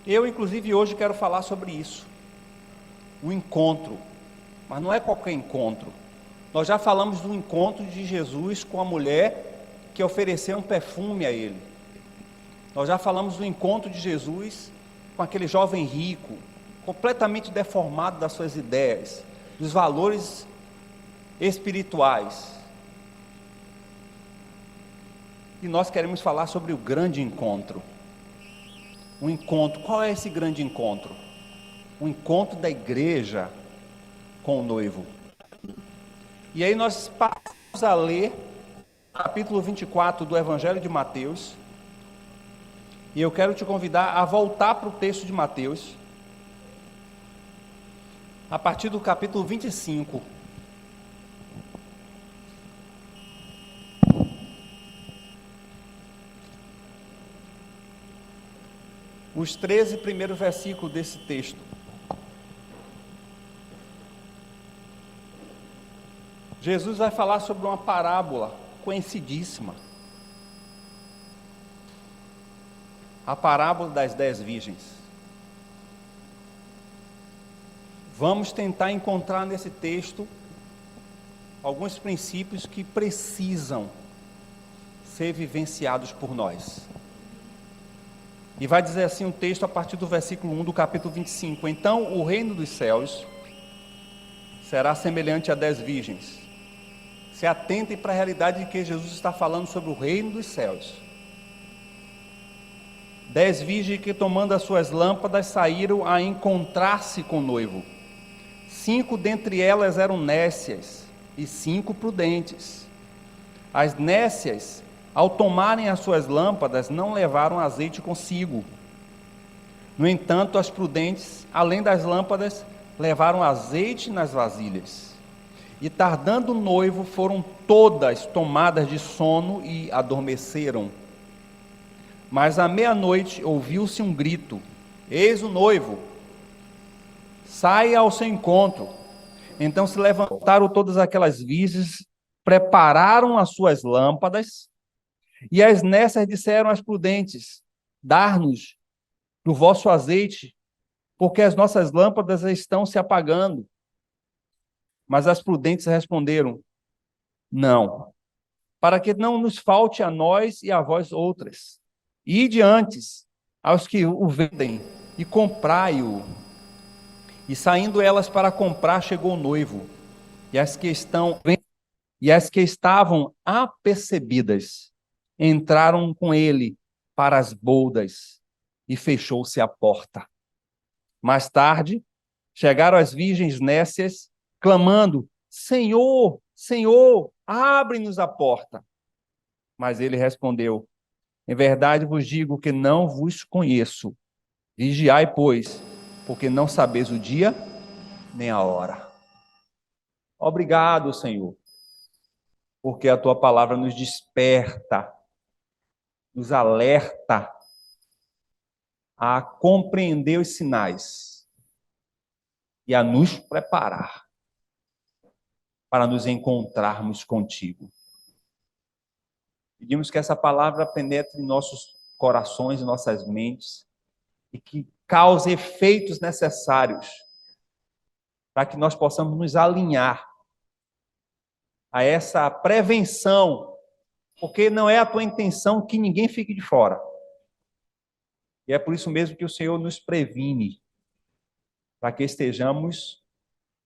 Eu, inclusive, hoje quero falar sobre isso. O encontro. Mas não é qualquer encontro. Nós já falamos do encontro de Jesus com a mulher que ofereceu um perfume a ele. Nós já falamos do encontro de Jesus com aquele jovem rico, completamente deformado das suas ideias, dos valores espirituais. E nós queremos falar sobre o grande encontro. Um encontro, qual é esse grande encontro? O encontro da igreja com o noivo. E aí nós passamos a ler capítulo 24 do Evangelho de Mateus. E eu quero te convidar a voltar para o texto de Mateus, a partir do capítulo 25. Os 13 primeiros versículos desse texto. Jesus vai falar sobre uma parábola conhecidíssima. A parábola das 10 virgens. Vamos tentar encontrar nesse texto alguns princípios que precisam ser vivenciados por nós. E vai dizer assim um texto a partir do versículo 1 do capítulo 25. Então o reino dos céus será semelhante a 10 virgens. Se atentem para a realidade de que Jesus está falando sobre o reino dos céus. 10 virgens que, tomando as suas lâmpadas, saíram a encontrar-se com o noivo. 5 dentre elas eram nécias e 5 prudentes. As nécias, ao tomarem as suas lâmpadas, não levaram azeite consigo. No entanto, as prudentes, além das lâmpadas, levaram azeite nas vasilhas. E tardando o noivo, foram todas tomadas de sono e adormeceram. Mas à meia-noite ouviu-se um grito: eis o noivo, saia ao seu encontro. Então se levantaram todas aquelas virgens, prepararam as suas lâmpadas, e as nécias disseram às prudentes: dar-nos do vosso azeite, porque as nossas lâmpadas estão se apagando. Mas as prudentes responderam: não, para que não nos falte a nós e a vós outras. Ide antes aos que o vendem e comprai-o. E saindo elas para comprar, chegou o noivo, e as que estavam apercebidas entraram com ele para as boldas, e fechou-se a porta. Mais tarde, chegaram as virgens nécias, clamando: Senhor, Senhor, abre-nos a porta. Mas ele respondeu: em verdade vos digo que não vos conheço. Vigiai, pois, porque não sabeis o dia nem a hora. Obrigado, Senhor, porque a tua palavra nos desperta, nos alerta a compreender os sinais e a nos preparar para nos encontrarmos contigo. Pedimos que essa palavra penetre em nossos corações e nossas mentes e que cause efeitos necessários para que nós possamos nos alinhar a essa prevenção, porque não é a tua intenção que ninguém fique de fora. E é por isso mesmo que o Senhor nos previne, para que estejamos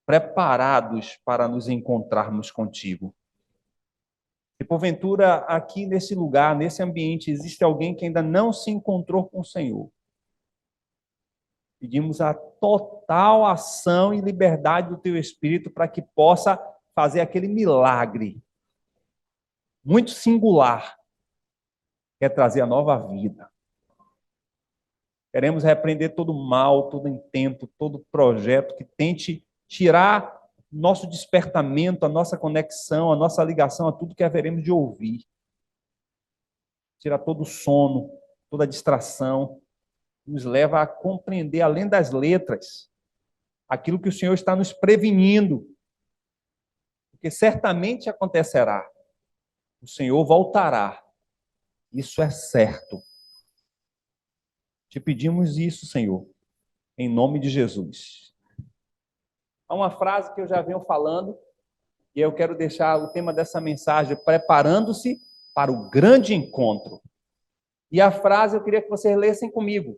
preparados para nos encontrarmos contigo. Se porventura aqui nesse lugar, nesse ambiente, existe alguém que ainda não se encontrou com o Senhor, pedimos a total ação e liberdade do teu Espírito para que possa fazer aquele milagre muito singular, que é trazer a nova vida. Queremos repreender todo mal, todo intento, todo projeto que tente tirar nosso despertamento, a nossa conexão, a nossa ligação a tudo que haveremos de ouvir. Tirar todo o sono, toda a distração, nos leva a compreender, além das letras, aquilo que o Senhor está nos prevenindo. Porque certamente acontecerá. O Senhor voltará. Isso é certo. Te pedimos isso, Senhor, em nome de Jesus. Há uma frase que eu já venho falando, e eu quero deixar o tema dessa mensagem, preparando-se para o grande encontro. E a frase eu queria que vocês lessem comigo.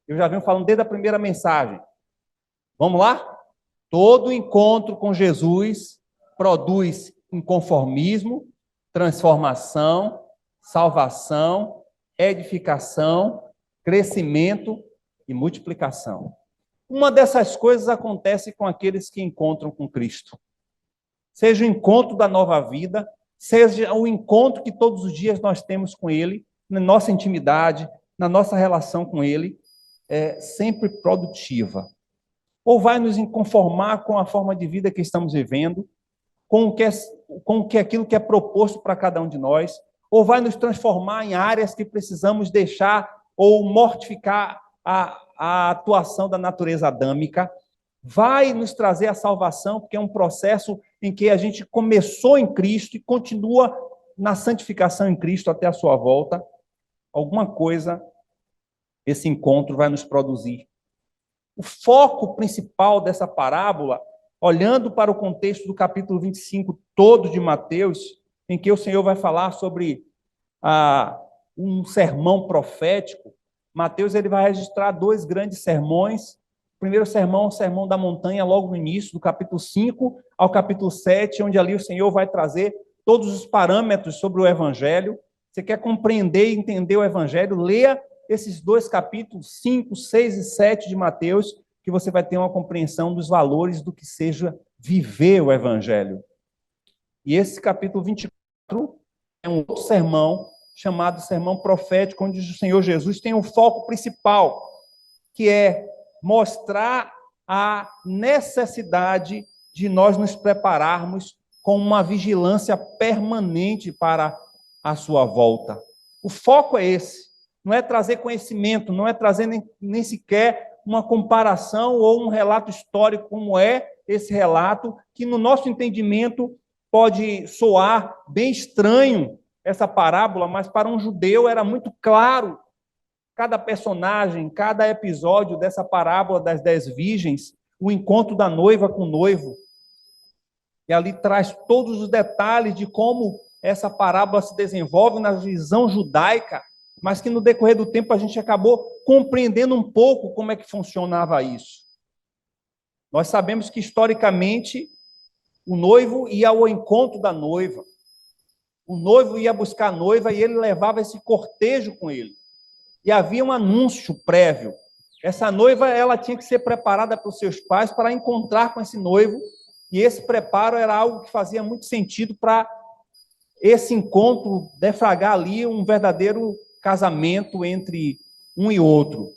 Eu já venho falando desde a primeira mensagem. Vamos lá? Todo encontro com Jesus produz inconformismo, transformação, salvação, edificação, crescimento e multiplicação. Uma dessas coisas acontece com aqueles que encontram com Cristo. Seja o encontro da nova vida, seja o encontro que todos os dias nós temos com Ele, na nossa intimidade, na nossa relação com Ele, é sempre produtiva. Ou vai nos conformar com a forma de vida que estamos vivendo, com o que aquilo que é proposto para cada um de nós, ou vai nos transformar em áreas que precisamos deixar ou mortificar a atuação da natureza adâmica, vai nos trazer a salvação, porque é um processo em que a gente começou em Cristo e continua na santificação em Cristo até a sua volta. Alguma coisa esse encontro vai nos produzir. O foco principal dessa parábola, olhando para o contexto do capítulo 25 todo de Mateus, em que o Senhor vai falar sobre um sermão profético, Mateus ele vai registrar 2 grandes sermões. O primeiro sermão, o sermão da montanha, logo no início, do capítulo 5 ao capítulo 7, onde ali o Senhor vai trazer todos os parâmetros sobre o Evangelho. Você quer compreender e entender o Evangelho, leia esses 2 capítulos, 5, 6 e 7 de Mateus, que você vai ter uma compreensão dos valores do que seja viver o Evangelho. E esse capítulo 24 é um outro sermão, chamado sermão profético, onde o Senhor Jesus tem um foco principal, que é mostrar a necessidade de nós nos prepararmos com uma vigilância permanente para a sua volta. O foco é esse. Não é trazer conhecimento, não é trazer nem sequer uma comparação ou um relato histórico como é esse relato, que no nosso entendimento pode soar bem estranho essa parábola, mas para um judeu era muito claro. Cada personagem, cada episódio dessa parábola das 10 virgens, o encontro da noiva com o noivo. E ali traz todos os detalhes de como essa parábola se desenvolve na visão judaica, mas que no decorrer do tempo a gente acabou compreendendo um pouco como é que funcionava isso. Nós sabemos que, historicamente, o noivo ia ao encontro da noiva. O noivo ia buscar a noiva e ele levava esse cortejo com ele. E havia um anúncio prévio. Essa noiva ela tinha que ser preparada pelos seus pais para encontrar com esse noivo, e esse preparo era algo que fazia muito sentido para esse encontro deflagrar ali um verdadeiro casamento entre um e outro.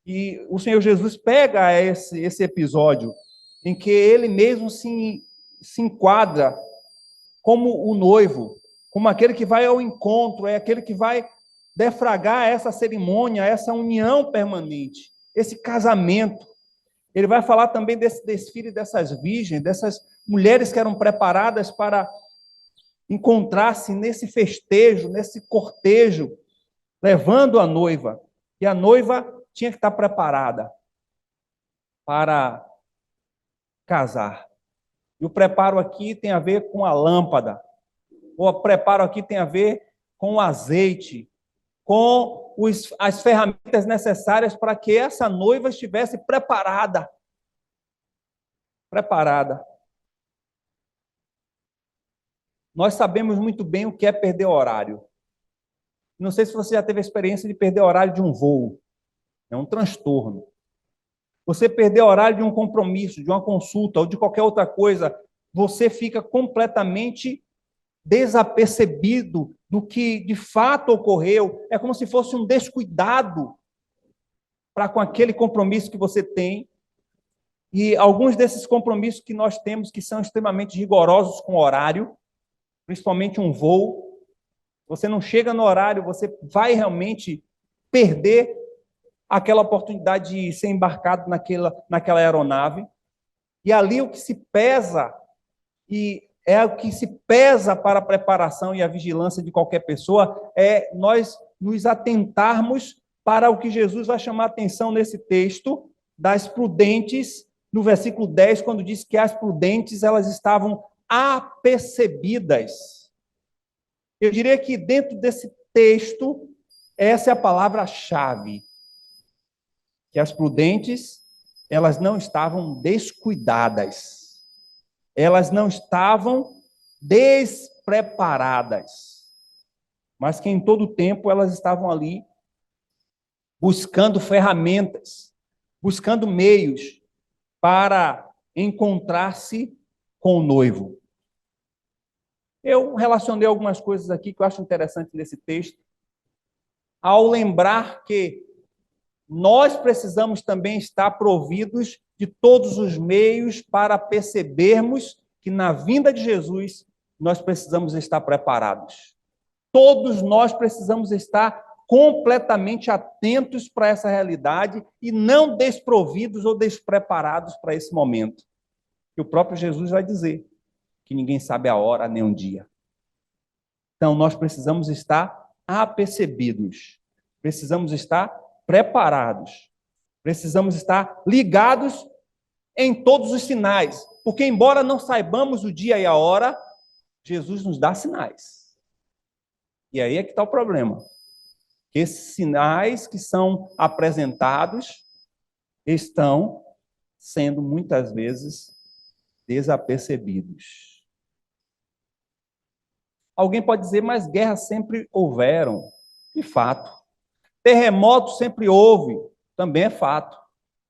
E o Senhor Jesus pega esse episódio em que ele mesmo se enquadra como o noivo, como aquele que vai ao encontro, é aquele que vai deflagrar essa cerimônia, essa união permanente, esse casamento. Ele vai falar também desse desfile dessas virgens, dessas mulheres que eram preparadas para encontrar-se nesse festejo, nesse cortejo, levando a noiva. E a noiva tinha que estar preparada para casar. E o preparo aqui tem a ver com a lâmpada. O preparo aqui tem a ver com o azeite, com as ferramentas necessárias para que essa noiva estivesse preparada. Preparada. Nós sabemos muito bem o que é perder horário. Não sei se você já teve a experiência de perder horário de um voo. É um transtorno. Você perder horário de um compromisso, de uma consulta ou de qualquer outra coisa, você fica completamente desapercebido do que de fato ocorreu. É como se fosse um descuidado para com aquele compromisso que você tem. E alguns desses compromissos que nós temos, que são extremamente rigorosos com o horário, principalmente um voo, você não chega no horário, você vai realmente perder aquela oportunidade de ser embarcado naquela aeronave. E ali o que se pesa, e é o que se pesa para a preparação e a vigilância de qualquer pessoa, é nós nos atentarmos para o que Jesus vai chamar a atenção nesse texto, das prudentes, no versículo 10, quando diz que as prudentes, elas estavam apercebidas. Eu diria que dentro desse texto, essa é a palavra-chave. Que as prudentes, elas não estavam descuidadas. Elas não estavam despreparadas. Mas que em todo tempo elas estavam ali buscando ferramentas, buscando meios para encontrar-se com o noivo. Eu relacionei algumas coisas aqui que eu acho interessante nesse texto, ao lembrar que nós precisamos também estar providos de todos os meios para percebermos que na vinda de Jesus nós precisamos estar preparados. Todos nós precisamos estar completamente atentos para essa realidade e não desprovidos ou despreparados para esse momento. Que o próprio Jesus vai dizer que ninguém sabe a hora nem o dia. Então, nós precisamos estar apercebidos, precisamos estar preparados, precisamos estar ligados em todos os sinais, porque embora não saibamos o dia e a hora, Jesus nos dá sinais. E aí é que está o problema. Esses sinais que são apresentados estão sendo muitas vezes desapercebidos. Alguém pode dizer, mas guerras sempre houveram. De fato. Terremotos sempre houve. Também é fato.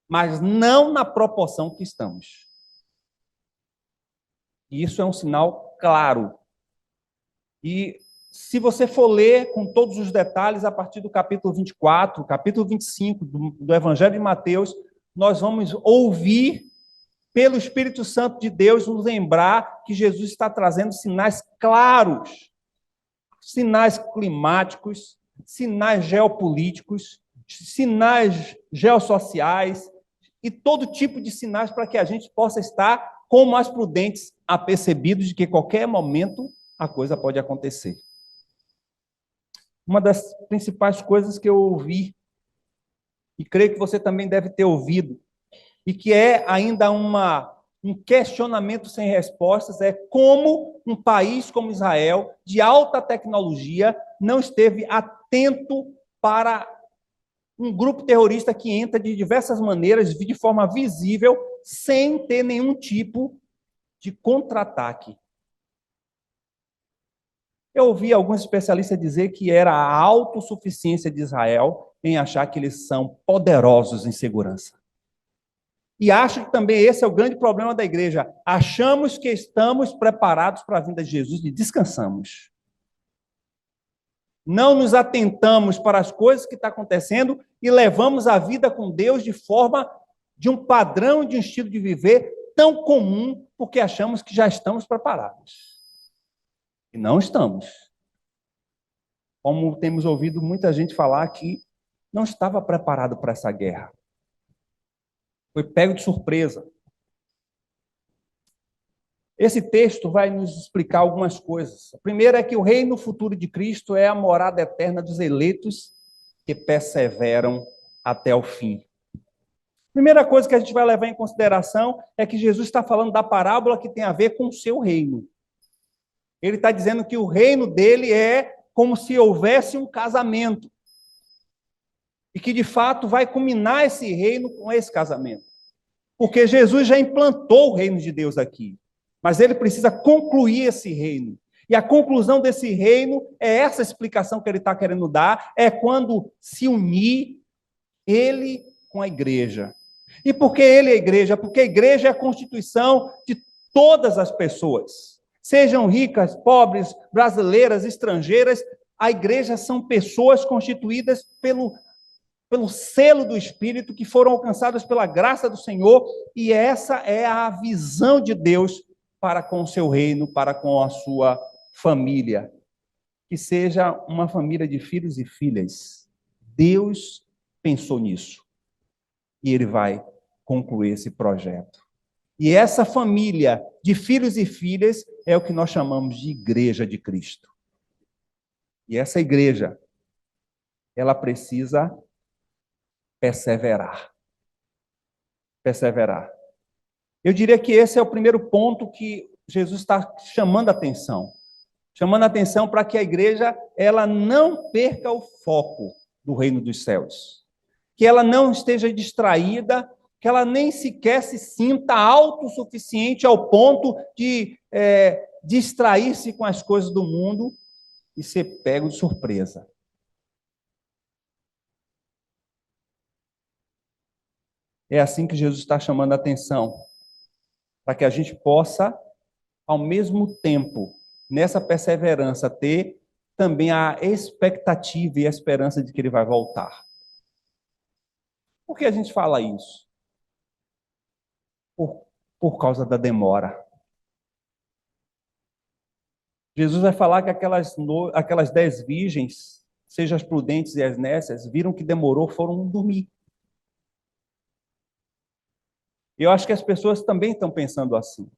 Mas não na proporção que estamos. E isso é um sinal claro. E se você for ler com todos os detalhes, a partir do capítulo 24, capítulo 25 do Evangelho de Mateus, nós vamos ouvir, pelo Espírito Santo de Deus, nos lembrar que Jesus está trazendo sinais claros, sinais climáticos, sinais geopolíticos, sinais geossociais e todo tipo de sinais para que a gente possa estar como as prudentes, apercebidos de que a qualquer momento a coisa pode acontecer. Uma das principais coisas que eu ouvi, e creio que você também deve ter ouvido, e que é ainda um questionamento sem respostas, é como um país como Israel, de alta tecnologia, não esteve atento para um grupo terrorista que entra de diversas maneiras, de forma visível, sem ter nenhum tipo de contra-ataque. Eu ouvi alguns especialistas dizer que era a autossuficiência de Israel em achar que eles são poderosos em segurança. E acho que também esse é o grande problema da igreja. Achamos que estamos preparados para a vinda de Jesus e descansamos. Não nos atentamos para as coisas que estão acontecendo e levamos a vida com Deus de um padrão, de um estilo de viver tão comum, porque achamos que já estamos preparados. E não estamos. Como temos ouvido muita gente falar que não estava preparado para essa guerra. Foi pego de surpresa. Esse texto vai nos explicar algumas coisas. A primeira é que o reino futuro de Cristo é a morada eterna dos eleitos que perseveram até o fim. A primeira coisa que a gente vai levar em consideração é que Jesus está falando da parábola que tem a ver com o seu reino. Ele está dizendo que o reino dele é como se houvesse um casamento. E que, de fato, vai culminar esse reino com esse casamento. Porque Jesus já implantou o reino de Deus aqui. Mas ele precisa concluir esse reino. E a conclusão desse reino é essa explicação que ele está querendo dar, é quando se unir ele com a igreja. E por que ele é a igreja? Porque a igreja é a constituição de todas as pessoas. Sejam ricas, pobres, brasileiras, estrangeiras, a igreja são pessoas constituídas pelo selo do Espírito, que foram alcançadas pela graça do Senhor, e essa é a visão de Deus para com o seu reino, para com a sua família. Que seja uma família de filhos e filhas. Deus pensou nisso. E ele vai concluir esse projeto. E essa família de filhos e filhas é o que nós chamamos de Igreja de Cristo. E essa igreja, ela precisa Perseverar. Perseverar. Eu diria que esse é o primeiro ponto que Jesus está chamando a atenção. Chamando a atenção para que a igreja ela não perca o foco do reino dos céus. Que ela não esteja distraída, que ela nem sequer se sinta autossuficiente ao ponto de distrair-se com as coisas do mundo e ser pego de surpresa. É assim que Jesus está chamando a atenção, para que a gente possa, ao mesmo tempo, nessa perseverança, ter também a expectativa e a esperança de que ele vai voltar. Por que a gente fala isso? Por causa da demora. Jesus vai falar que aquelas 10 virgens, seja as prudentes e as nécias, viram que demorou, foram dormir. E eu acho que as pessoas também estão pensando assim.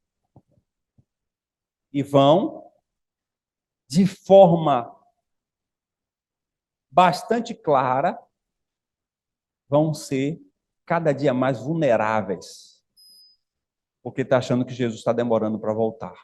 E vão, de forma bastante clara, vão ser cada dia mais vulneráveis, porque está achando que Jesus está demorando para voltar.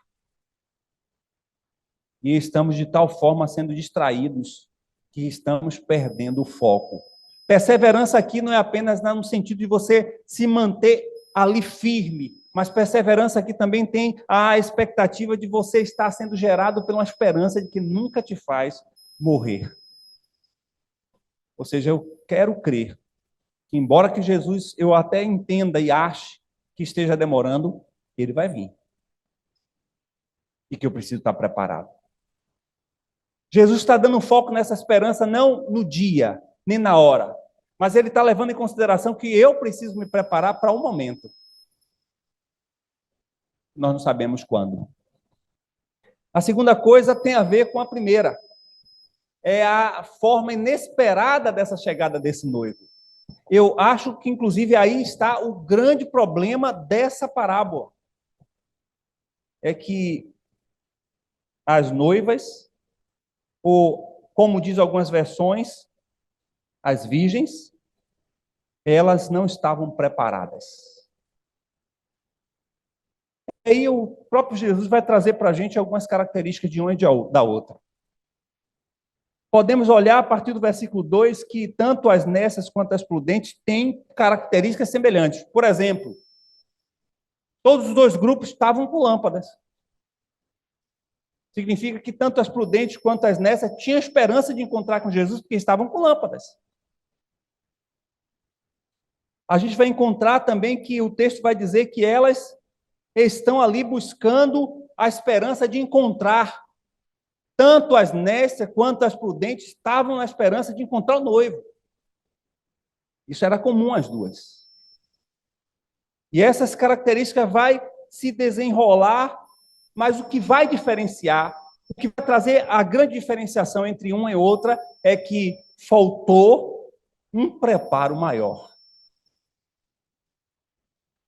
E estamos de tal forma sendo distraídos que estamos perdendo o foco. Perseverança aqui não é apenas no sentido de você se manter ali firme, mas perseverança aqui também tem a expectativa de você estar sendo gerado por uma esperança de que nunca te faz morrer. Ou seja, eu quero crer que, embora que Jesus, eu até entenda e ache que esteja demorando, ele vai vir. E que eu preciso estar preparado. Jesus está dando foco nessa esperança não no dia, nem na hora, mas ele está levando em consideração que eu preciso me preparar para um momento. Nós não sabemos quando. A segunda coisa tem a ver com a primeira. É a forma inesperada dessa chegada desse noivo. Eu acho que, inclusive, aí está o grande problema dessa parábola. É que as noivas, ou, como diz algumas versões, as virgens, elas não estavam preparadas. Aí o próprio Jesus vai trazer para a gente algumas características de uma e da outra. Podemos olhar a partir do versículo 2 que tanto as nécias quanto as prudentes têm características semelhantes. Por exemplo, todos os dois grupos estavam com lâmpadas. Significa que tanto as prudentes quanto as nécias tinham esperança de encontrar com Jesus porque estavam com lâmpadas. A gente vai encontrar também que o texto vai dizer que elas estão ali buscando a esperança de encontrar. Tanto as nécias quanto as prudentes estavam na esperança de encontrar o noivo. Isso era comum às duas. E essas características vai se desenrolar, mas o que vai diferenciar, o que vai trazer a grande diferenciação entre uma e outra é que faltou um preparo maior.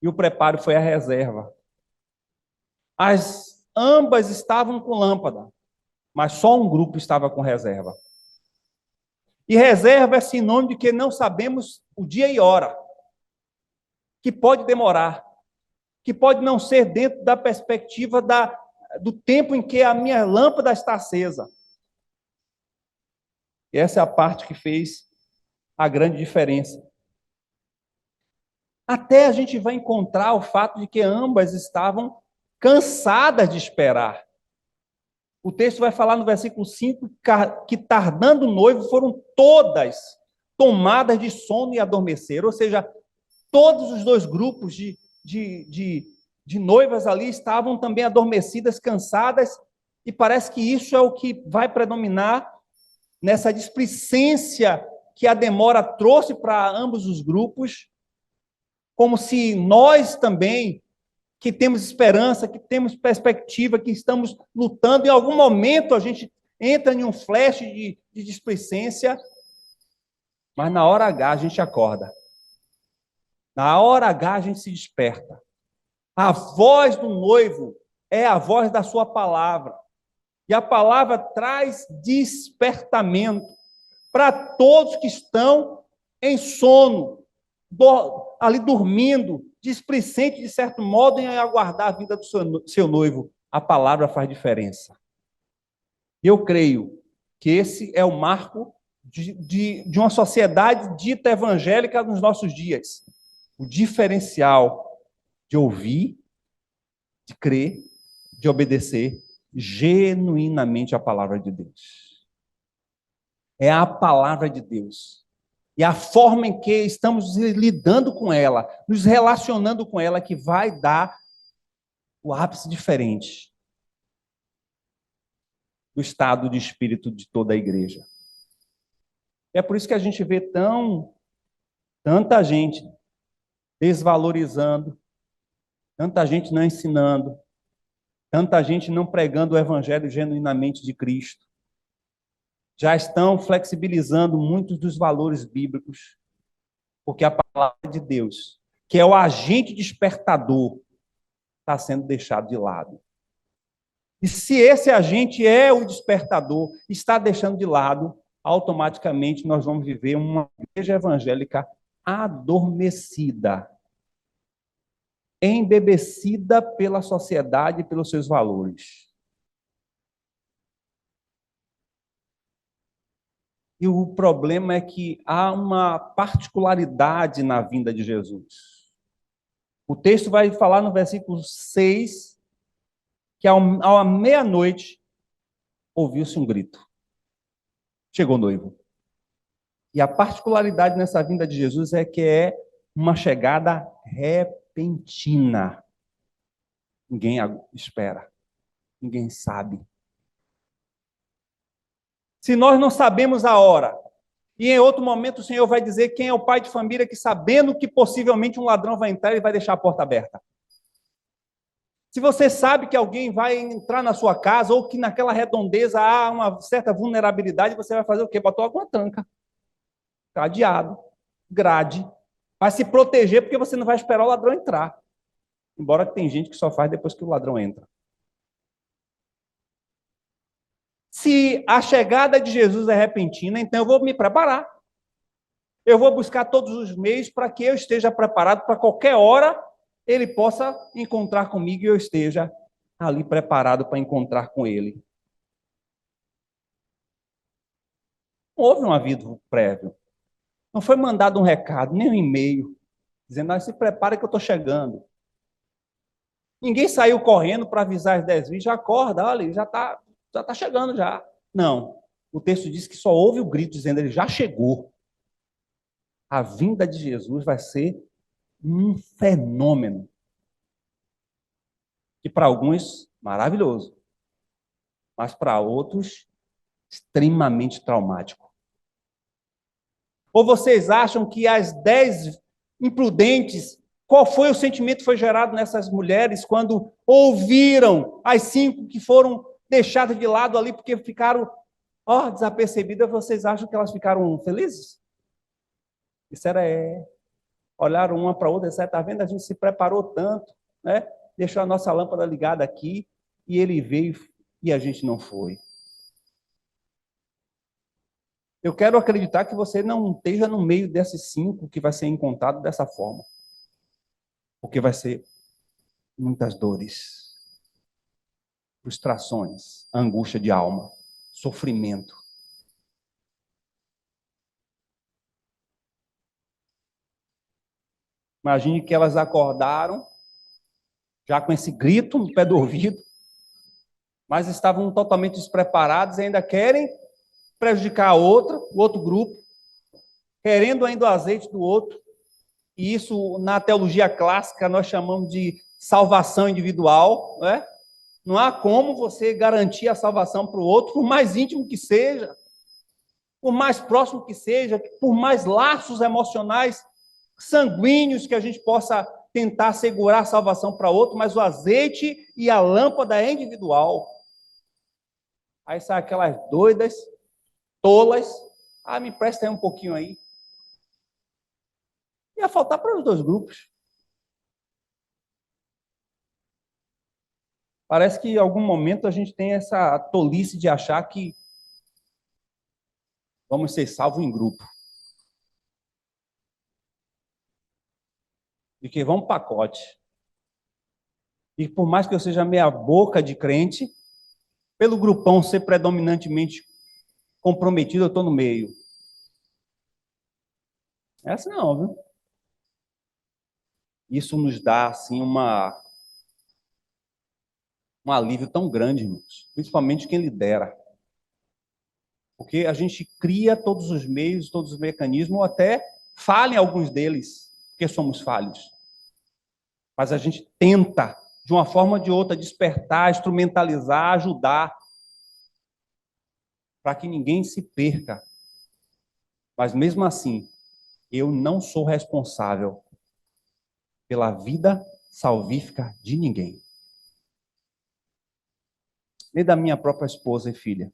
E o preparo foi a reserva. Ambas estavam com lâmpada, mas só um grupo estava com reserva. E reserva é sinônimo de que não sabemos o dia e hora, que pode demorar, que pode não ser dentro da perspectiva do tempo em que a minha lâmpada está acesa. E essa é a parte que fez a grande diferença. Até a gente vai encontrar o fato de que ambas estavam cansadas de esperar. O texto vai falar no versículo 5 que, tardando o noivo, foram todas tomadas de sono e adormeceram. Ou seja, todos os dois grupos de noivas ali estavam também adormecidas, cansadas, e parece que isso é o que vai predominar nessa displicência que a demora trouxe para ambos os grupos, como se nós também, que temos esperança, que temos perspectiva, que estamos lutando, em algum momento a gente entra em um flash de displicência, mas na hora H a gente acorda. Na hora H a gente se desperta. A voz do noivo é a voz da sua palavra. E a palavra traz despertamento para todos que estão em sono, ali dormindo, displicente, de certo modo, em aguardar a vinda do seu noivo. A palavra faz diferença. Eu creio que esse é o marco de uma sociedade dita evangélica nos nossos dias. O diferencial de ouvir, de crer, de obedecer genuinamente a palavra de Deus. É a palavra de Deus. E a forma em que estamos lidando com ela, nos relacionando com ela, que vai dar o ápice diferente do estado de espírito de toda a igreja. É por isso que a gente vê tanta gente desvalorizando, tanta gente não ensinando, tanta gente não pregando o evangelho genuinamente de Cristo. Já estão flexibilizando muitos dos valores bíblicos, porque a palavra de Deus, que é o agente despertador, está sendo deixado de lado. E se esse agente é o despertador, está deixando de lado, automaticamente nós vamos viver uma igreja evangélica adormecida, embebecida pela sociedade e pelos seus valores. E o problema é que há uma particularidade na vinda de Jesus. O texto vai falar no versículo 6 que à meia-noite ouviu-se um grito. Chegou o noivo. E a particularidade nessa vinda de Jesus é que é uma chegada repentina. Ninguém espera. Ninguém sabe. Se nós não sabemos a hora, e em outro momento o Senhor vai dizer quem é o pai de família que, sabendo que possivelmente um ladrão vai entrar, ele vai deixar a porta aberta. Se você sabe que alguém vai entrar na sua casa, ou que naquela redondeza há uma certa vulnerabilidade, você vai fazer o quê? Botou alguma tranca, cadeado, grade, vai se proteger, porque você não vai esperar o ladrão entrar. Embora tem gente que só faz depois que o ladrão entra. Se a chegada de Jesus é repentina, então eu vou me preparar. Eu vou buscar todos os meios para que eu esteja preparado para qualquer hora ele possa encontrar comigo e eu esteja ali preparado para encontrar com ele. Não houve um aviso prévio. Não foi mandado um recado, nem um e-mail, dizendo, se prepare que eu estou chegando. Ninguém saiu correndo para avisar as 10 virgens, já acorda, olha, já tá chegando já. Não. O texto diz que só houve o grito dizendo, ele já chegou. A vinda de Jesus vai ser um fenômeno. E para alguns, maravilhoso. Mas para outros, extremamente traumático. Ou vocês acham que as 10 imprudentes, qual foi o sentimento que foi gerado nessas mulheres quando ouviram as 5 que foram deixadas de lado ali porque ficaram desapercebidas? Vocês acham que elas ficaram felizes? Disseram, olharam uma para a outra e disseram, está vendo, a gente se preparou tanto, né? Deixou a nossa lâmpada ligada aqui e ele veio e a gente não foi. Eu quero acreditar que você não esteja no meio desses 5 que vai ser encontrado dessa forma. Porque vai ser muitas dores, frustrações, angústia de alma, sofrimento. Imagine que elas acordaram, já com esse grito no pé do ouvido, mas estavam totalmente despreparados e ainda querem prejudicar a outra, o outro grupo, querendo ainda o azeite do outro. E isso, na teologia clássica, nós chamamos de salvação individual, né? Não há como você garantir a salvação para o outro, por mais íntimo que seja, por mais próximo que seja, por mais laços emocionais sanguíneos que a gente possa tentar segurar a salvação para outro, mas o azeite e a lâmpada é individual. Aí saem aquelas doidas, tolas, me empresta aí um pouquinho aí. Ia faltar para os 2 grupos. Parece que em algum momento a gente tem essa tolice de achar que vamos ser salvos em grupo. que vão um pacote. E por mais que eu seja meia boca de crente, pelo grupão ser predominantemente comprometido, eu estou no meio. Essa não, viu? Isso nos dá, assim, um alívio tão grande, irmãos. Principalmente quem lidera. Porque a gente cria todos os meios, todos os mecanismos, ou até falha em alguns deles, porque somos falhos. Mas a gente tenta, de uma forma ou de outra, despertar, instrumentalizar, ajudar, para que ninguém se perca. Mas mesmo assim, eu não sou responsável pela vida salvífica de ninguém. Nem da minha própria esposa e filha.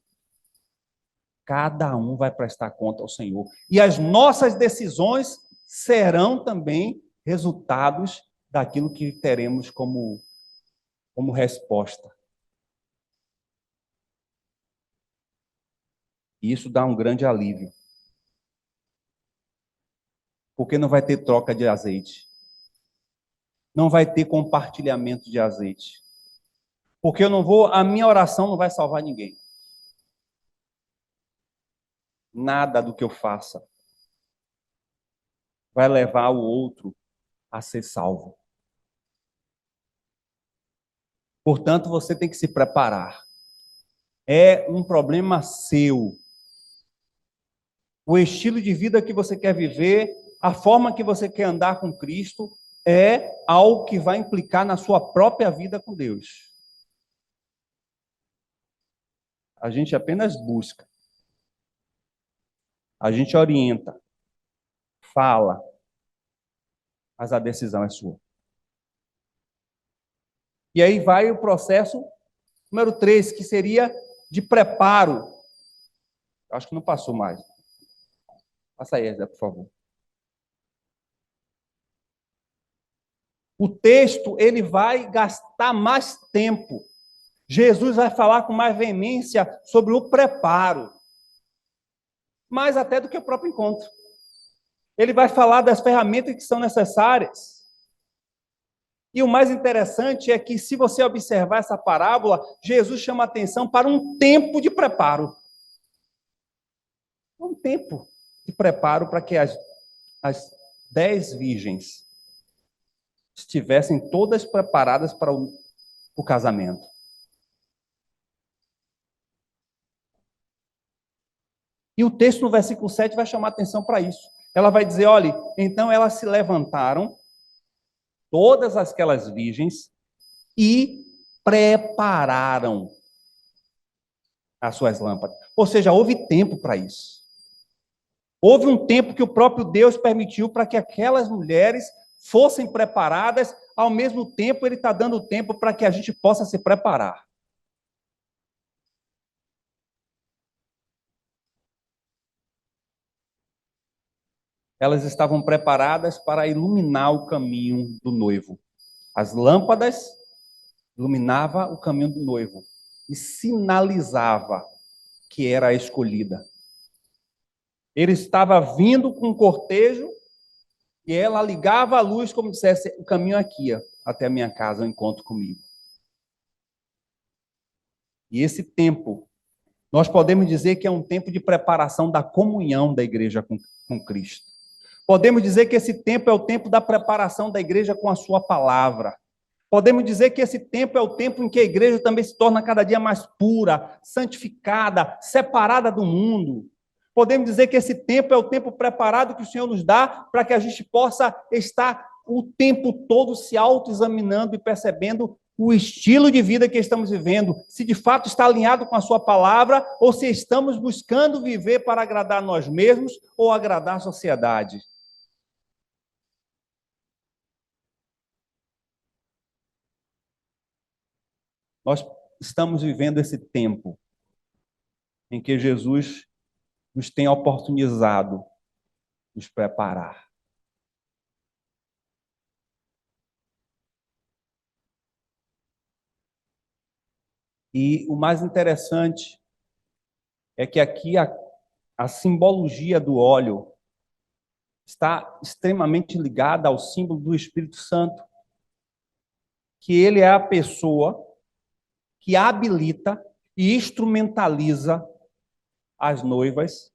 Cada um vai prestar conta ao Senhor. E as nossas decisões serão também resultados daquilo que teremos como resposta. E isso dá um grande alívio. Porque não vai ter troca de azeite. Não vai ter compartilhamento de azeite. Porque a minha oração não vai salvar ninguém. Nada do que eu faça vai levar o outro a ser salvo. Portanto, você tem que se preparar. É um problema seu. O estilo de vida que você quer viver, a forma que você quer andar com Cristo, é algo que vai implicar na sua própria vida com Deus. A gente apenas busca. A gente orienta. Fala. Mas a decisão é sua. E aí vai o processo número 3, que seria de preparo. Acho que não passou mais. Passa aí, Zé, por favor. O texto, ele vai gastar mais tempo. Jesus vai falar com mais veemência sobre o preparo. Mais até do que o próprio encontro. Ele vai falar das ferramentas que são necessárias. E o mais interessante é que, se você observar essa parábola, Jesus chama a atenção para um tempo de preparo. Um tempo de preparo para que as 10 virgens estivessem todas preparadas para o casamento. E o texto no versículo 7 vai chamar atenção para isso. Ela vai dizer, olha, então elas se levantaram, todas aquelas virgens, e prepararam as suas lâmpadas. Ou seja, houve tempo para isso. Houve um tempo que o próprio Deus permitiu para que aquelas mulheres fossem preparadas, ao mesmo tempo ele está dando tempo para que a gente possa se preparar. Elas estavam preparadas para iluminar o caminho do noivo. As lâmpadas iluminavam o caminho do noivo e sinalizava que era a escolhida. Ele estava vindo com um cortejo e ela ligava a luz como dissesse, o caminho aqui, ó, até a minha casa, o encontro comigo. E esse tempo, nós podemos dizer que é um tempo de preparação da comunhão da igreja com Cristo. Podemos dizer que esse tempo é o tempo da preparação da igreja com a sua palavra. Podemos dizer que esse tempo é o tempo em que a igreja também se torna cada dia mais pura, santificada, separada do mundo. Podemos dizer que esse tempo é o tempo preparado que o Senhor nos dá para que a gente possa estar o tempo todo se autoexaminando e percebendo o estilo de vida que estamos vivendo, se de fato está alinhado com a sua palavra ou se estamos buscando viver para agradar nós mesmos ou agradar a sociedade. Nós estamos vivendo esse tempo em que Jesus nos tem oportunizado nos preparar. E o mais interessante é que aqui a simbologia do óleo está extremamente ligada ao símbolo do Espírito Santo, que ele é a pessoa que habilita e instrumentaliza as noivas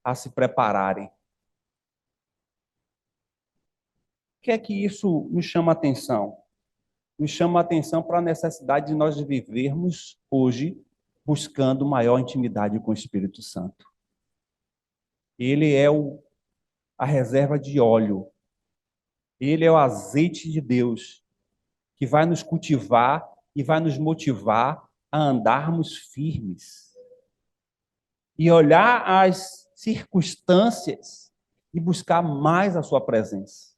a se prepararem. O que é que isso nos chama a atenção? Nos chama a atenção para a necessidade de nós vivermos hoje buscando maior intimidade com o Espírito Santo. Ele é a reserva de óleo. Ele é o azeite de Deus que vai nos cultivar e vai nos motivar a andarmos firmes. E olhar as circunstâncias e buscar mais a sua presença.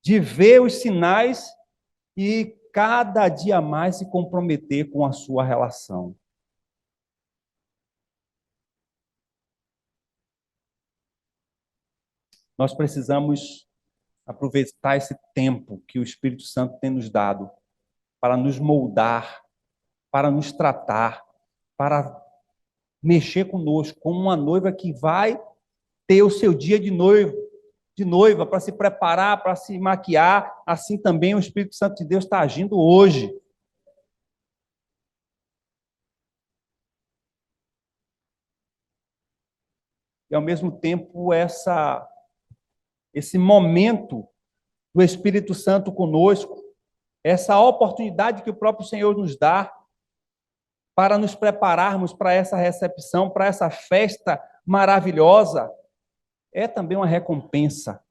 De ver os sinais e cada dia mais se comprometer com a sua relação. Nós precisamos aproveitar esse tempo que o Espírito Santo tem nos dado para nos moldar, para nos tratar, para mexer conosco, como uma noiva que vai ter o seu dia de noiva, para se preparar, para se maquiar. Assim também o Espírito Santo de Deus está agindo hoje. E, ao mesmo tempo, esse momento do Espírito Santo conosco, essa oportunidade que o próprio Senhor nos dá para nos prepararmos para essa recepção, para essa festa maravilhosa, é também uma recompensa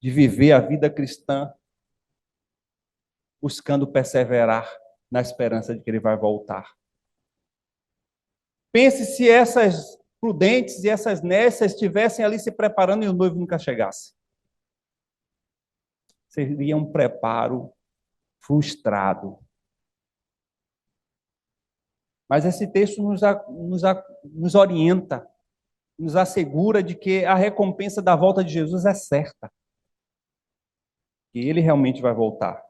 de viver a vida cristã, buscando perseverar na esperança de que ele vai voltar. Pense se essas prudentes e essas nécias estivessem ali se preparando e o noivo nunca chegasse. Seria um preparo frustrado. Mas esse texto nos orienta, nos assegura de que a recompensa da volta de Jesus é certa. Que ele realmente vai voltar.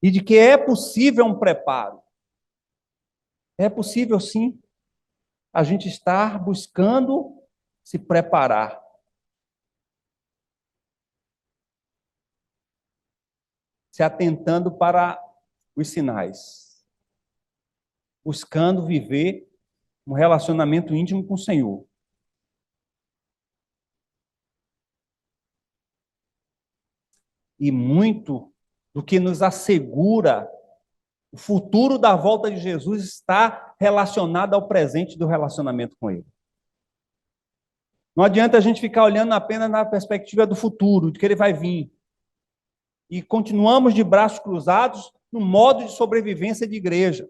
E de que é possível um preparo. É possível, sim, a gente estar buscando se preparar. Se atentando para os sinais. Buscando viver um relacionamento íntimo com o Senhor. E muito do que nos assegura o futuro da volta de Jesus está relacionado ao presente do relacionamento com Ele. Não adianta a gente ficar olhando apenas na perspectiva do futuro, de que Ele vai vir. E continuamos de braços cruzados no modo de sobrevivência de igreja.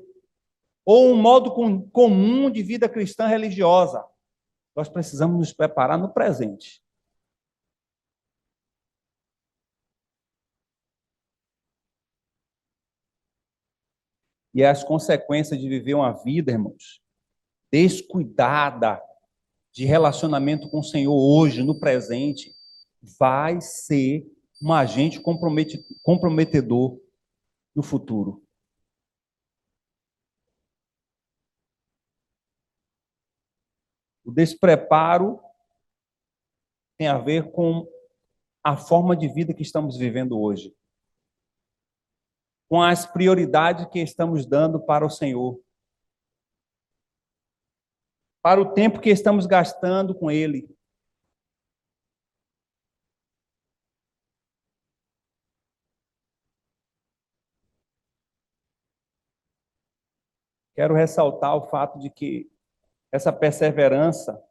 Ou um modo comum de vida cristã religiosa. Nós precisamos nos preparar no presente. E as consequências de viver uma vida, irmãos, descuidada de relacionamento com o Senhor hoje, no presente, vai ser um agente comprometedor no futuro. O despreparo tem a ver com a forma de vida que estamos vivendo hoje, com as prioridades que estamos dando para o Senhor, para o tempo que estamos gastando com Ele. Quero ressaltar o fato de que essa perseverança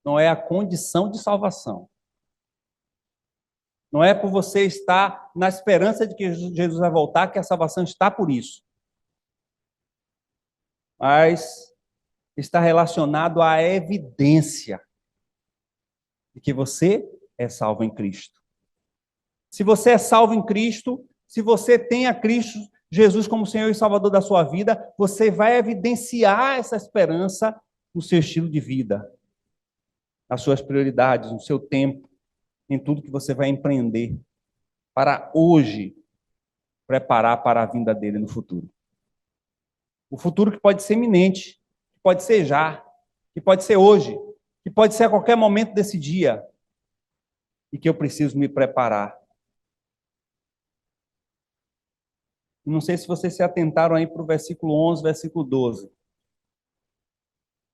não é a condição de salvação. Não é por você estar na esperança de que Jesus vai voltar que a salvação está por isso. Mas está relacionado à evidência de que você é salvo em Cristo. Se você é salvo em Cristo, se você tem a Cristo Jesus como Senhor e Salvador da sua vida, você vai evidenciar essa esperança no seu estilo de vida, nas suas prioridades, no seu tempo, em tudo que você vai empreender para hoje preparar para a vinda dele no futuro. O futuro que pode ser iminente, pode ser já. que pode ser hoje, que pode ser a qualquer momento desse dia, e que eu preciso me preparar. Não sei se vocês se atentaram aí para o versículo 11, versículo 12,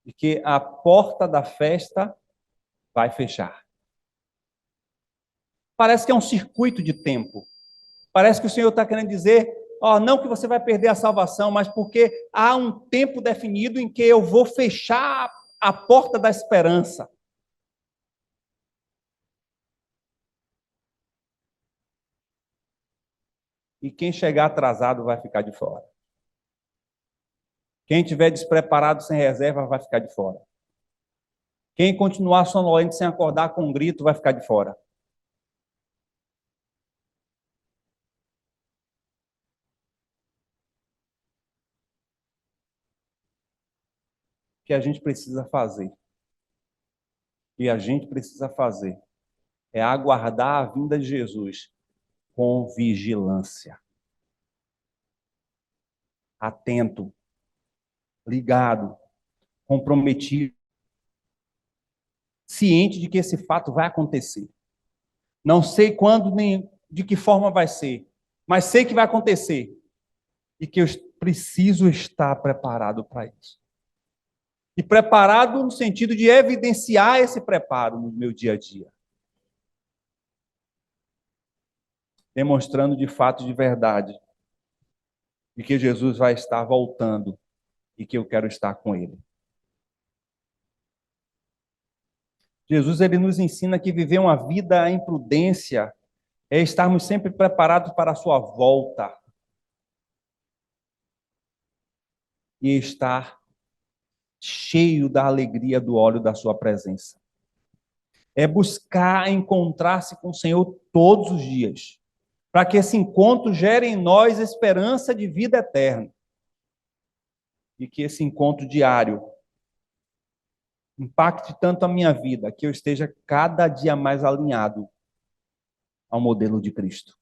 de que a porta da festa vai fechar. Parece que é um circuito de tempo. Parece que o Senhor está querendo dizer, ó, não que você vai perder a salvação, mas porque há um tempo definido em que eu vou fechar a porta da esperança. E quem chegar atrasado vai ficar de fora. Quem estiver despreparado, sem reserva, vai ficar de fora. Quem continuar sonolento sem acordar com um grito, vai ficar de fora. O que a gente precisa fazer, e a gente precisa fazer, é aguardar a vinda de Jesus com vigilância. Atento, ligado, comprometido, ciente de que esse fato vai acontecer. Não sei quando nem de que forma vai ser, mas sei que vai acontecer e que eu preciso estar preparado para isso. E preparado no sentido de evidenciar esse preparo no meu dia a dia. Demonstrando de fato, de verdade, de que Jesus vai estar voltando e que eu quero estar com Ele. Jesus, ele nos ensina que viver uma vida em prudência é estarmos sempre preparados para a sua volta e estar cheio da alegria do óleo da sua presença. É buscar encontrar-se com o Senhor todos os dias, para que esse encontro gere em nós esperança de vida eterna. E que esse encontro diário impacte tanto a minha vida, que eu esteja cada dia mais alinhado ao modelo de Cristo.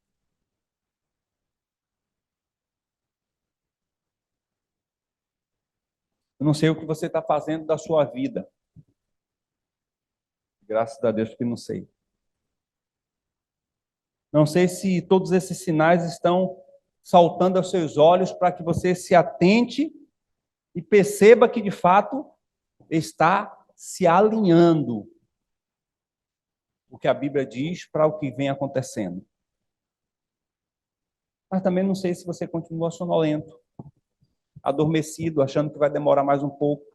Eu não sei o que você está fazendo da sua vida. Graças a Deus que não sei. Não sei se todos esses sinais estão saltando aos seus olhos para que você se atente e perceba que, de fato, está se alinhando o que a Bíblia diz para o que vem acontecendo. Mas também não sei se você continua sonolento, adormecido, achando que vai demorar mais um pouco,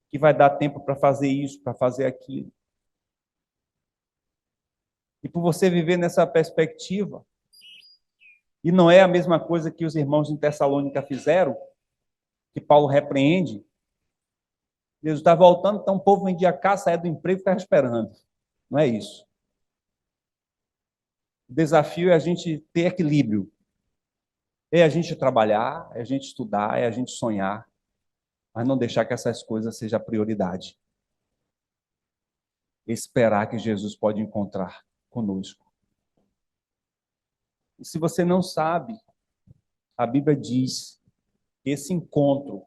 que vai dar tempo para fazer isso, para fazer aquilo. E por você viver nessa perspectiva, e não é a mesma coisa que os irmãos em Tessalônica fizeram, que Paulo repreende, Jesus está voltando, então o povo vendia casa, saia do emprego e ficava esperando. Não é isso. O desafio é a gente ter equilíbrio. É a gente trabalhar, é a gente estudar, é a gente sonhar, mas não deixar que essas coisas sejam a prioridade. Esperar que Jesus pode encontrar conosco. E se você não sabe, a Bíblia diz que esse encontro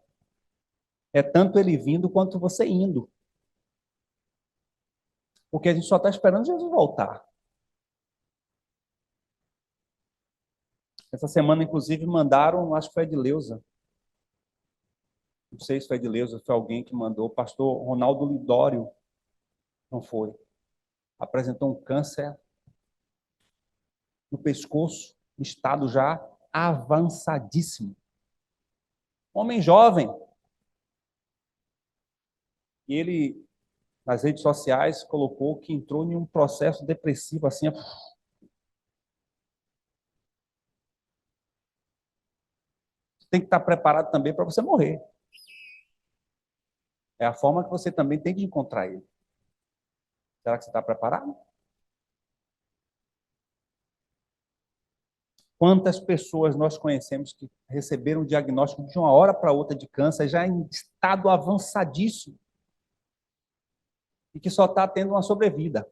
é tanto ele vindo quanto você indo. Porque a gente só está esperando Jesus voltar. Essa semana, inclusive, mandaram, acho que foi a Edileuza. Não sei se foi a Edileuza, foi alguém que mandou. O pastor Ronaldo Lidório, não foi. Apresentou um câncer no pescoço, em estado já avançadíssimo. Homem jovem. E ele, nas redes sociais, colocou que entrou em um processo depressivo, assim. Tem que estar preparado também para você morrer. É a forma que você também tem de encontrar ele. Será que você está preparado? Quantas pessoas nós conhecemos que receberam o diagnóstico de uma hora para outra de câncer, já em estado avançadíssimo, e que só está tendo uma sobrevida?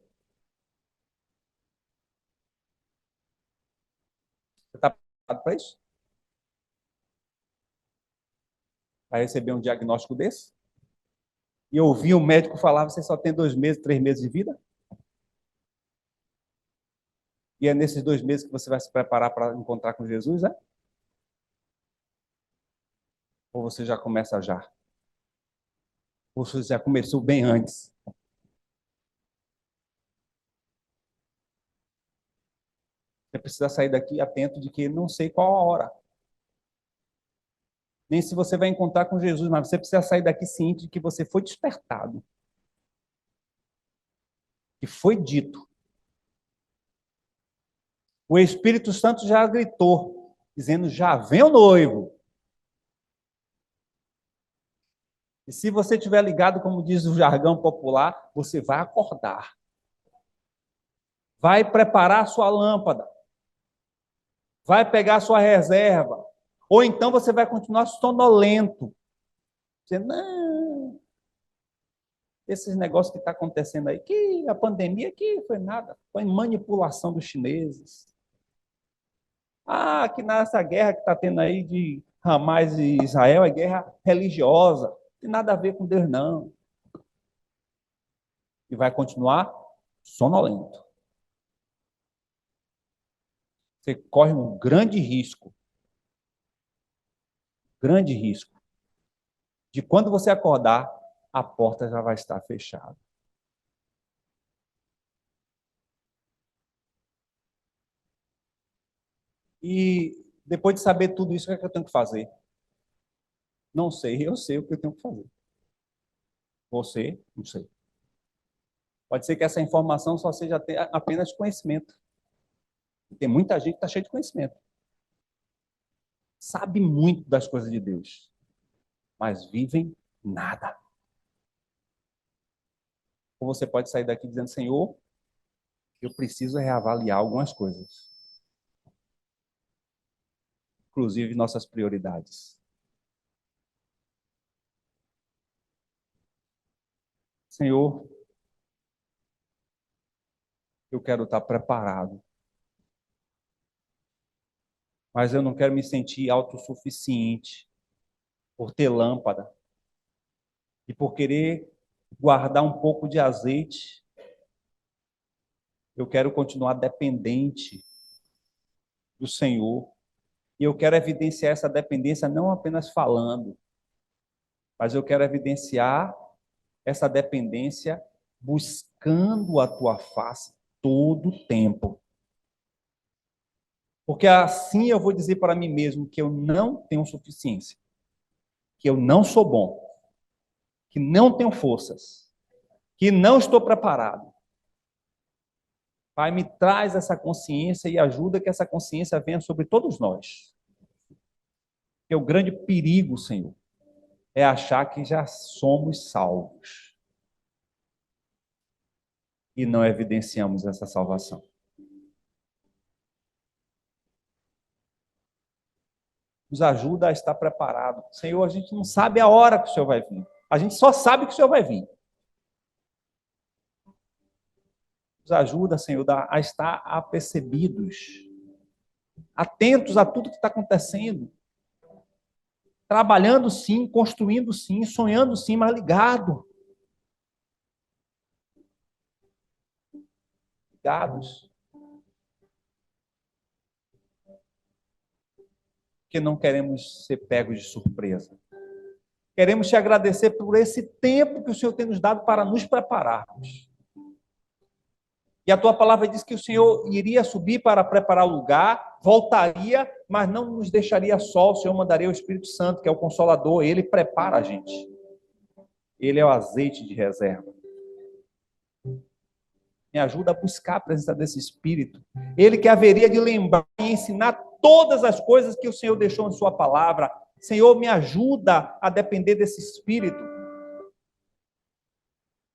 Você está preparado para isso? Para receber um diagnóstico desse? E eu ouvi o médico falar, você só tem 2 meses, 3 meses de vida? E é nesses 2 meses que você vai se preparar para encontrar com Jesus, é? Ou você já começa já? Ou você já começou bem antes? Você precisa sair daqui atento de que não sei qual a hora. Nem se você vai encontrar com Jesus, mas você precisa sair daqui ciente de que você foi despertado. Que foi dito. O Espírito Santo já gritou, dizendo, já vem o noivo. E se você estiver ligado, como diz o jargão popular, você vai acordar. Vai preparar a sua lâmpada. Vai pegar a sua reserva. Ou então você vai continuar sonolento. Dizendo, não, esses negócios que está acontecendo aí, que a pandemia que foi nada, foi manipulação dos chineses. Ah, que nessa guerra que está tendo aí de Hamas e Israel é guerra religiosa. Não tem nada a ver com Deus, não. E vai continuar sonolento. Você corre um grande risco, de quando você acordar, a porta já vai estar fechada. E depois de saber tudo isso, o que é que eu tenho que fazer? Não sei, eu sei o que eu tenho que fazer. Você, não sei. Pode ser que essa informação só seja apenas conhecimento. Tem muita gente que está cheia de conhecimento. Sabe muito das coisas de Deus, mas vivem nada. Ou você pode sair daqui dizendo, Senhor, eu preciso reavaliar algumas coisas. Inclusive nossas prioridades. Senhor, eu quero estar preparado. Mas eu não quero me sentir autossuficiente por ter lâmpada e por querer guardar um pouco de azeite. Eu quero continuar dependente do Senhor. E eu quero evidenciar essa dependência não apenas falando, mas eu quero evidenciar essa dependência buscando a tua face todo o tempo. Porque assim eu vou dizer para mim mesmo que eu não tenho suficiência, que eu não sou bom, que não tenho forças, que não estou preparado. Pai, me traz essa consciência e ajuda que essa consciência venha sobre todos nós. Porque o grande perigo, Senhor, é achar que já somos salvos e não evidenciamos essa salvação. Nos ajuda a estar preparado. Senhor, a gente não sabe a hora que o Senhor vai vir. A gente só sabe que o Senhor vai vir. Nos ajuda, Senhor, a estar apercebidos, atentos a tudo que está acontecendo. Trabalhando sim, construindo sim, sonhando sim, mas ligado. Ligados. Porque não queremos ser pegos de surpresa. Queremos te agradecer por esse tempo que o Senhor tem nos dado para nos prepararmos. E a tua palavra diz que o Senhor iria subir para preparar o lugar, voltaria, mas não nos deixaria só. O Senhor mandaria o Espírito Santo, que é o Consolador. Ele prepara a gente. Ele é o azeite de reserva. Me ajuda a buscar a presença desse Espírito. Ele que haveria de lembrar e ensinar todas as coisas que o Senhor deixou em sua palavra. Senhor, me ajuda a depender desse Espírito,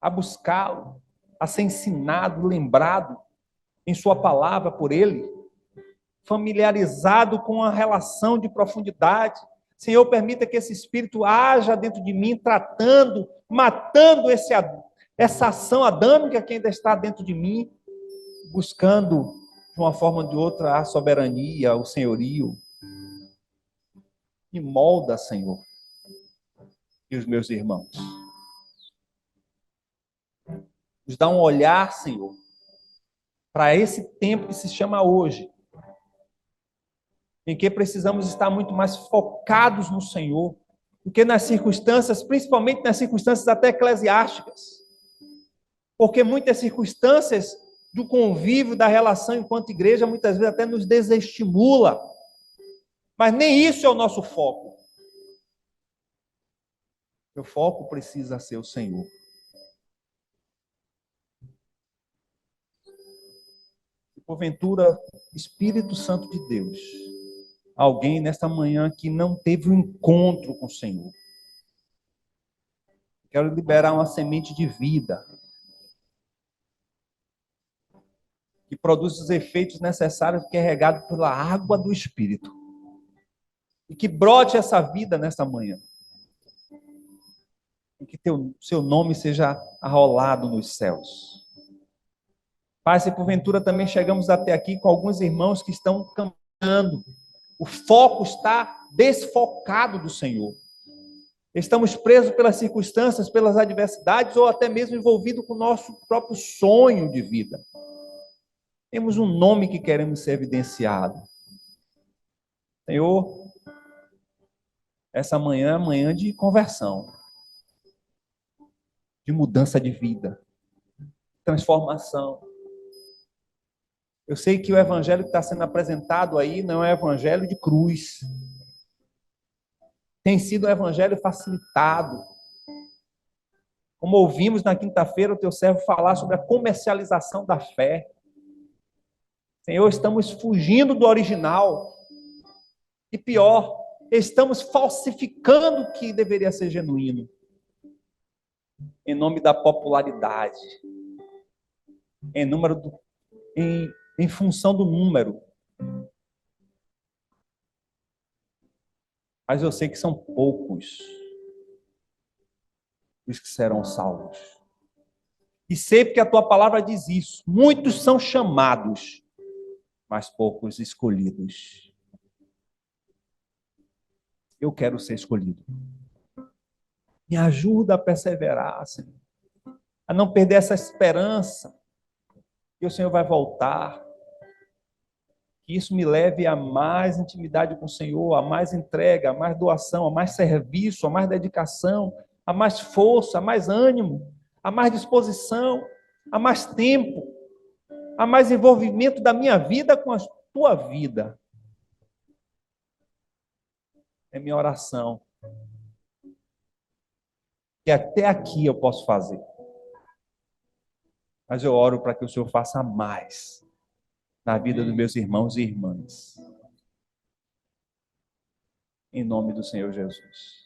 a buscá-lo, a ser ensinado, lembrado em sua palavra por Ele, familiarizado com a relação de profundidade. Senhor, permita que esse Espírito haja dentro de mim, tratando, matando essa ação adâmica que ainda está dentro de mim, buscando de uma forma ou de outra a soberania, o senhorio. Me molda, Senhor, e os meus irmãos. Nos dá um olhar, Senhor, para esse tempo que se chama hoje, em que precisamos estar muito mais focados no Senhor do que nas circunstâncias, principalmente nas circunstâncias até eclesiásticas. Porque muitas circunstâncias do convívio, da relação enquanto igreja, muitas vezes até nos desestimula. Mas nem isso é o nosso foco. O foco precisa ser o Senhor. E porventura, Espírito Santo de Deus, alguém nesta manhã que não teve um encontro com o Senhor, quero liberar uma semente de vida, que produz os efeitos necessários, que é regado pela água do Espírito. E que brote essa vida nesta manhã. E que seu nome seja arrolado nos céus. Pai, se porventura também chegamos até aqui com alguns irmãos que estão caminhando, o foco está desfocado do Senhor. Estamos presos pelas circunstâncias, pelas adversidades, ou até mesmo envolvidos com o nosso próprio sonho de vida. Temos um nome que queremos ser evidenciado. Senhor, essa manhã é manhã de conversão, de mudança de vida, transformação. Eu sei que o evangelho que está sendo apresentado aí não é evangelho de cruz. Tem sido um evangelho facilitado. Como ouvimos na quinta-feira o teu servo falar sobre a comercialização da fé. Senhor, estamos fugindo do original. E pior, estamos falsificando o que deveria ser genuíno. Em nome da popularidade. Em função do número. Mas eu sei que são poucos os que serão salvos. E sei porque a tua palavra diz isso. Muitos são chamados, mas poucos escolhidos. Eu quero ser escolhido. Me ajuda a perseverar, Senhor. A não perder essa esperança que o Senhor vai voltar. Que isso me leve a mais intimidade com o Senhor, a mais entrega, a mais doação, a mais serviço, a mais dedicação, a mais força, a mais ânimo, a mais disposição, a mais tempo, a mais envolvimento da minha vida com a tua vida. É minha oração. Que até aqui eu posso fazer. Mas eu oro para que o Senhor faça mais na vida dos meus irmãos e irmãs. Em nome do Senhor Jesus.